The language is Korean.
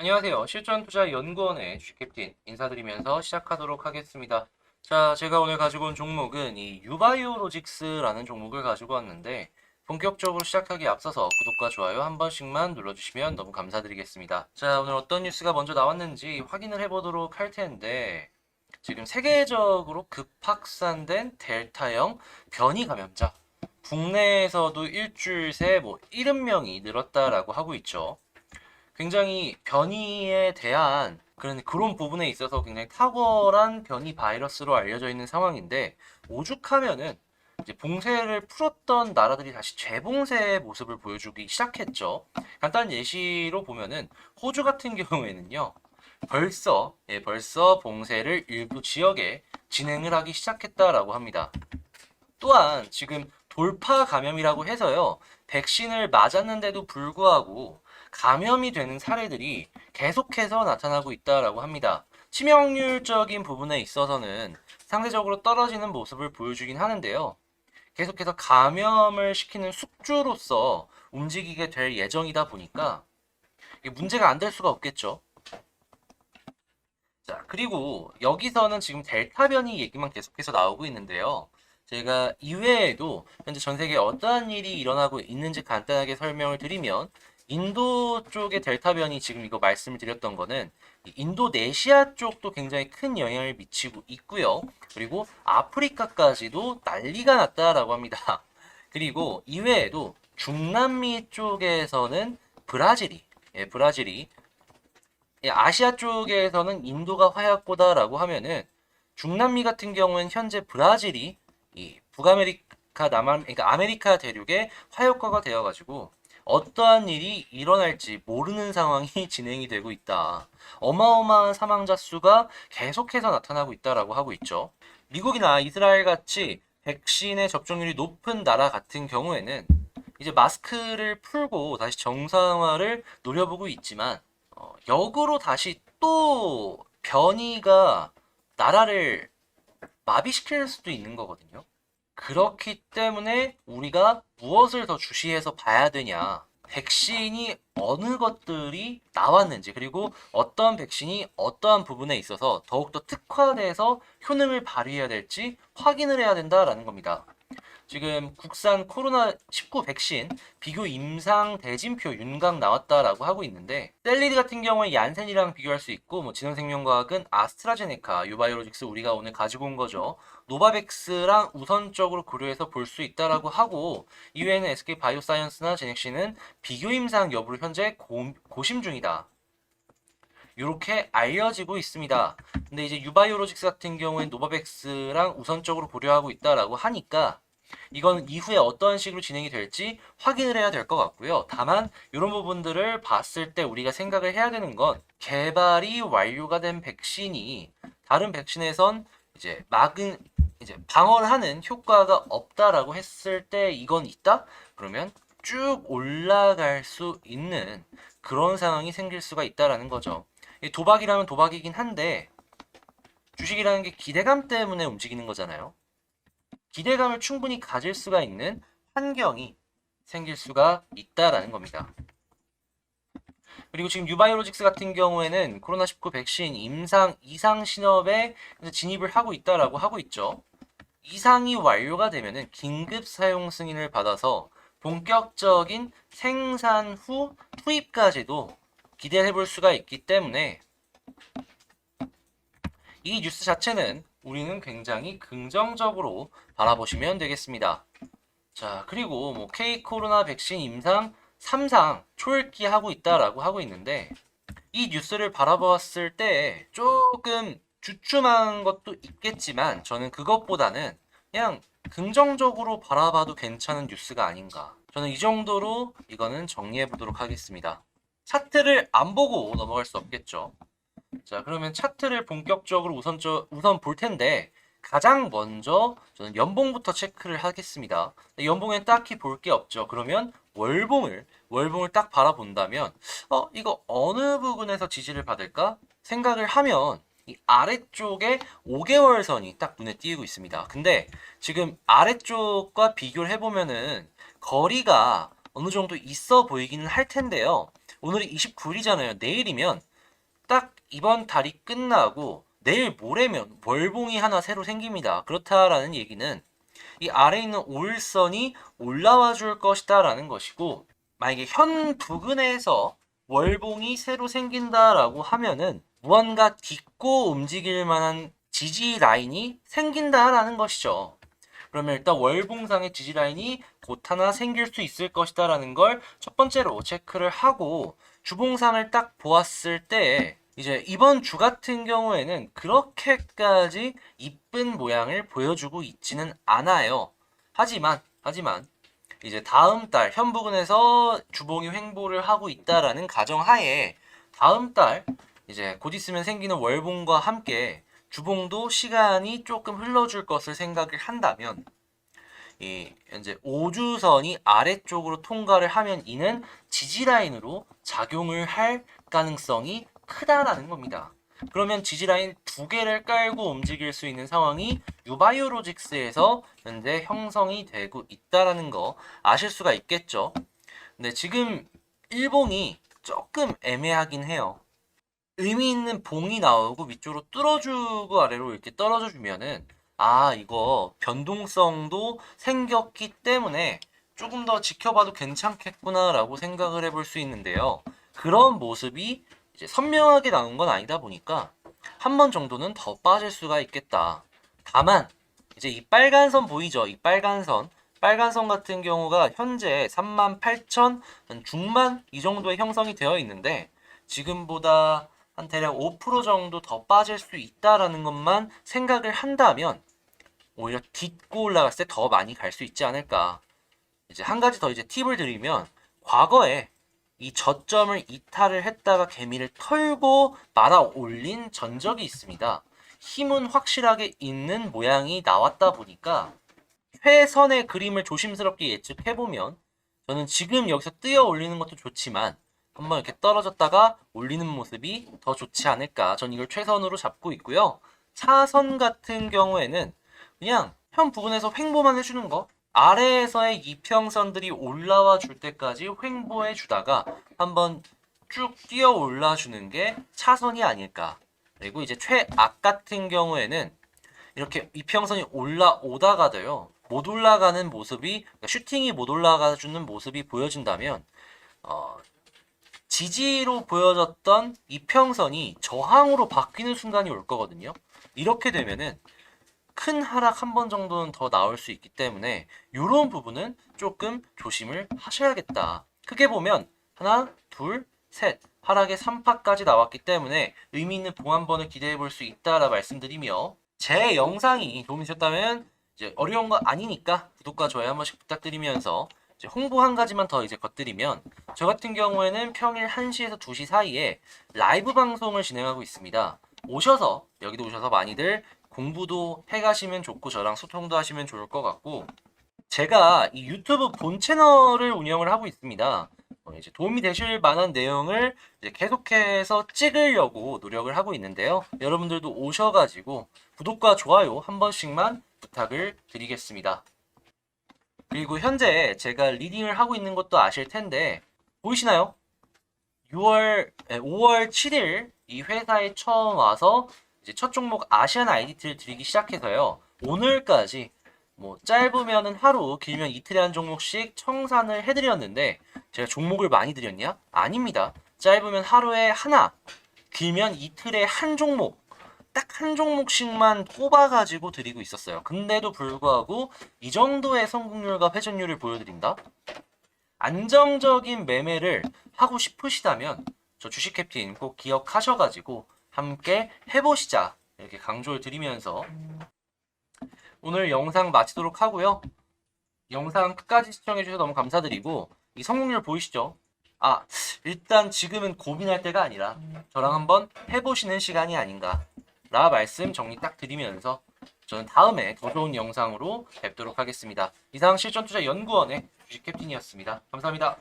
안녕하세요. 실전투자연구원의 G캡틴 인사드리면서 시작하도록 하겠습니다. 자, 제가 오늘 가지고 온 종목은 이 유바이오로직스라는 종목을 가지고 왔는데 본격적으로 시작하기에 앞서서 구독과 좋아요 한 번씩만 눌러주시면 너무 감사드리겠습니다. 자, 오늘 어떤 뉴스가 먼저 나왔는지 확인을 해보도록 할 텐데 지금 세계적으로 급확산된 델타형 변이 감염자 국내에서도 일주일 새 70명이 늘었다라고 하고 있죠. 굉장히 변이에 대한 그런 부분에 있어서 굉장히 탁월한 변이 바이러스로 알려져 있는 상황인데 오죽하면은 이제 봉쇄를 풀었던 나라들이 다시 재봉쇄의 모습을 보여주기 시작했죠. 간단한 예시로 보면은 호주 같은 경우에는요. 벌써 봉쇄를 일부 지역에 진행을 하기 시작했다라고 합니다. 또한 지금 돌파 감염이라고 해서요. 백신을 맞았는데도 불구하고 감염이 되는 사례들이 계속해서 나타나고 있다라고 합니다. 치명률적인 부분에 있어서는 상대적으로 떨어지는 모습을 보여주긴 하는데요. 계속해서 감염을 시키는 숙주로서 움직이게 될 예정이다 보니까 이게 문제가 안 될 수가 없겠죠. 자, 그리고 여기서는 지금 델타 변이 얘기만 계속해서 나오고 있는데요. 제가 이외에도 현재 전 세계에 어떠한 일이 일어나고 있는지 간단하게 설명을 드리면 인도 쪽의 델타 변이 지금 이거 말씀을 드렸던 거는 인도네시아 쪽도 굉장히 큰 영향을 미치고 있고요. 그리고 아프리카까지도 난리가 났다라고 합니다. 그리고 이외에도 중남미 쪽에서는 브라질이 아시아 쪽에서는 인도가 화약고다라고 하면은 중남미 같은 경우는 현재 브라질이 이 북아메리카 그러니까 아메리카 대륙의 화약고가 되어가지고 어떠한 일이 일어날지 모르는 상황이 진행이 되고 있다. 어마어마한 사망자 수가 계속해서 나타나고 있다라고 하고 있죠. 미국이나 이스라엘 같이 백신의 접종률이 높은 나라 같은 경우에는 이제 마스크를 풀고 다시 정상화를 노려보고 있지만 역으로 다시 또 변이가 나라를 마비시킬 수도 있는 거거든요. 그렇기 때문에 우리가 무엇을 더 주시해서 봐야 되냐. 백신이 어느 것들이 나왔는지, 그리고 어떤 백신이 어떠한 부분에 있어서 더욱더 특화돼서 효능을 발휘해야 될지 확인을 해야 된다라는 겁니다. 지금 국산 코로나19 백신 비교 임상 대진표 윤곽 나왔다라고 하고 있는데 셀리드 같은 경우에 얀센이랑 비교할 수 있고 진원생명과학은 아스트라제네카, 유바이오로직스 우리가 오늘 가지고 온 거죠. 노바백스랑 우선적으로 고려해서 볼 수 있다라고 하고 이외에는 SK바이오사이언스나 제넥시는 비교 임상 여부를 현재 고심 중이다. 이렇게 알려지고 있습니다. 근데 이제 유바이오로직스 같은 경우엔 노바백스랑 우선적으로 고려하고 있다라고 하니까 이건 이후에 어떤 식으로 진행이 될지 확인을 해야 될 것 같고요. 다만 이런 부분들을 봤을 때 우리가 생각을 해야 되는 건 개발이 완료가 된 백신이 다른 백신에선 이제 방어를 하는 효과가 없다라고 했을 때 이건 있다? 그러면 쭉 올라갈 수 있는 그런 상황이 생길 수가 있다라는 거죠. 도박이라면 도박이긴 한데 주식이라는 게 기대감 때문에 움직이는 거잖아요. 기대감을 충분히 가질 수가 있는 환경이 생길 수가 있다라는 겁니다. 그리고 지금 유바이오로직스 같은 경우에는 코로나19 백신 임상 이상 신업에 진입을 하고 있다라고 하고 있죠. 이상이 완료가 되면은 긴급 사용 승인을 받아서 본격적인 생산 후 투입까지도 기대해 볼 수가 있기 때문에 이 뉴스 자체는 우리는 굉장히 긍정적으로 바라보시면 되겠습니다. 자, 그리고 K 코로나 백신 임상 3상 초읽기하고 있다라고 하고 있는데 이 뉴스를 바라보았을 때 조금 주춤한 것도 있겠지만 저는 그것보다는 그냥 긍정적으로 바라봐도 괜찮은 뉴스가 아닌가. 저는 이 정도로 이거는 정리해 보도록 하겠습니다. 차트를 안 보고 넘어갈 수 없겠죠. 자, 그러면 차트를 본격적으로 우선 볼 텐데 가장 먼저 저는 연봉부터 체크를 하겠습니다. 연봉엔 딱히 볼 게 없죠. 그러면 월봉을 딱 바라본다면 이거 어느 부분에서 지지를 받을까 생각을 하면 이 아래쪽에 5개월 선이 딱 눈에 띄고 있습니다. 근데 지금 아래쪽과 비교를 해보면은 거리가 어느 정도 있어 보이기는 할 텐데요. 오늘이 29일이잖아요. 내일이면 딱 이번 달이 끝나고 내일 모레면 월봉이 하나 새로 생깁니다. 그렇다라는 얘기는 이 아래에 있는 5일선이 올라와 줄 것이다 라는 것이고, 만약에 현 부근에서 월봉이 새로 생긴다라고 하면은 무언가 딛고 움직일 만한 지지 라인이 생긴다라는 것이죠. 그러면 일단 월봉상의 지지 라인이 곧 하나 생길 수 있을 것이다 라는 걸 첫 번째로 체크를 하고, 주봉상을 딱 보았을 때 이제 이번 주 같은 경우에는 그렇게까지 이쁜 모양을 보여주고 있지는 않아요. 하지만 이제 다음 달 현 부근에서 주봉이 횡보를 하고 있다라는 가정하에 다음 달 이제 곧 있으면 생기는 월봉과 함께 주봉도 시간이 조금 흘러줄 것을 생각을 한다면, 이 이제 5주선이 아래쪽으로 통과를 하면 이는 지지라인으로 작용을 할 가능성이 크다라는 겁니다. 그러면 지지라인 두 개를 깔고 움직일 수 있는 상황이 유바이오로직스에서 현재 형성이 되고 있다라는 거 아실 수가 있겠죠. 근데 지금 일봉이 조금 애매하긴 해요. 의미 있는 봉이 나오고 위쪽으로 뚫어주고 아래로 이렇게 떨어져 주면은 이거 변동성도 생겼기 때문에 조금 더 지켜봐도 괜찮겠구나 라고 생각을 해볼 수 있는데요. 그런 모습이 이제 선명하게 나온 건 아니다 보니까 한 번 정도는 더 빠질 수가 있겠다. 다만 이제 이 빨간 선 보이죠? 이 빨간 선 같은 경우가 현재 38,000 중반 이 정도의 형성이 되어 있는데, 지금보다 한 대략 5% 정도 더 빠질 수 있다라는 것만 생각을 한다면 오히려 딛고 올라갔을 때 더 많이 갈 수 있지 않을까. 이제 한 가지 더 이제 팁을 드리면, 과거에 이 저점을 이탈을 했다가 개미를 털고 말아 올린 전적이 있습니다. 힘은 확실하게 있는 모양이 나왔다 보니까 최선의 그림을 조심스럽게 예측해보면, 저는 지금 여기서 뛰어 올리는 것도 좋지만 한번 이렇게 떨어졌다가 올리는 모습이 더 좋지 않을까. 전 이걸 최선으로 잡고 있고요. 차선 같은 경우에는 그냥 현 부분에서 횡보만 해주는 거, 아래에서의 이평선들이 올라와 줄 때까지 횡보해 주다가 한번 쭉 뛰어 올라 주는 게 차선이 아닐까. 그리고 이제 최악 같은 경우에는 이렇게 이평선이 올라오다가도요, 못 올라가는 모습이, 그러니까 슈팅이 못 올라가 주는 모습이 보여진다면 지지로 보여졌던 이평선이 저항으로 바뀌는 순간이 올 거거든요. 이렇게 되면은 큰 하락 한 번 정도는 더 나올 수 있기 때문에 이런 부분은 조금 조심을 하셔야겠다. 크게 보면 하나, 둘, 셋 하락의 3파까지 나왔기 때문에 의미 있는 봉 한 번을 기대해 볼 수 있다라 말씀드리며, 제 영상이 도움이 되셨다면 이제 어려운 거 아니니까 구독과 좋아요 한 번씩 부탁드리면서, 이제 홍보 한 가지만 더 이제 덧드리면, 저 같은 경우에는 평일 1시에서 2시 사이에 라이브 방송을 진행하고 있습니다. 여기도 오셔서 많이들 공부도 해가시면 좋고 저랑 소통도 하시면 좋을 것 같고, 제가 이 유튜브 본 채널을 운영을 하고 있습니다. 이제 도움이 되실 만한 내용을 이제 계속해서 찍으려고 노력을 하고 있는데요. 여러분들도 오셔가지고 구독과 좋아요 한 번씩만 부탁을 드리겠습니다. 그리고 현재 제가 리딩을 하고 있는 것도 아실 텐데 보이시나요? 5월 7일 이 회사에 처음 와서 이제 첫 종목 아시안 아이디티를 드리기 시작해서요. 오늘까지 뭐 짧으면은 하루, 길면 이틀에 한 종목씩 청산을 해드렸는데, 제가 종목을 많이 드렸냐? 아닙니다. 짧으면 하루에 하나, 길면 이틀에 한 종목, 딱 한 종목씩만 꼽아가지고 드리고 있었어요. 근데도 불구하고 이 정도의 성공률과 회전율을 보여드린다? 안정적인 매매를 하고 싶으시다면 저 주식 캡틴 꼭 기억하셔가지고 함께 해보시자, 이렇게 강조를 드리면서 오늘 영상 마치도록 하고요. 영상 끝까지 시청해주셔서 너무 감사드리고, 이 성공률 보이시죠? 일단 지금은 고민할 때가 아니라 저랑 한번 해보시는 시간이 아닌가 라 말씀 정리 딱 드리면서, 저는 다음에 더 좋은 영상으로 뵙도록 하겠습니다. 이상 실전투자연구원의 주식 캡틴이었습니다. 감사합니다.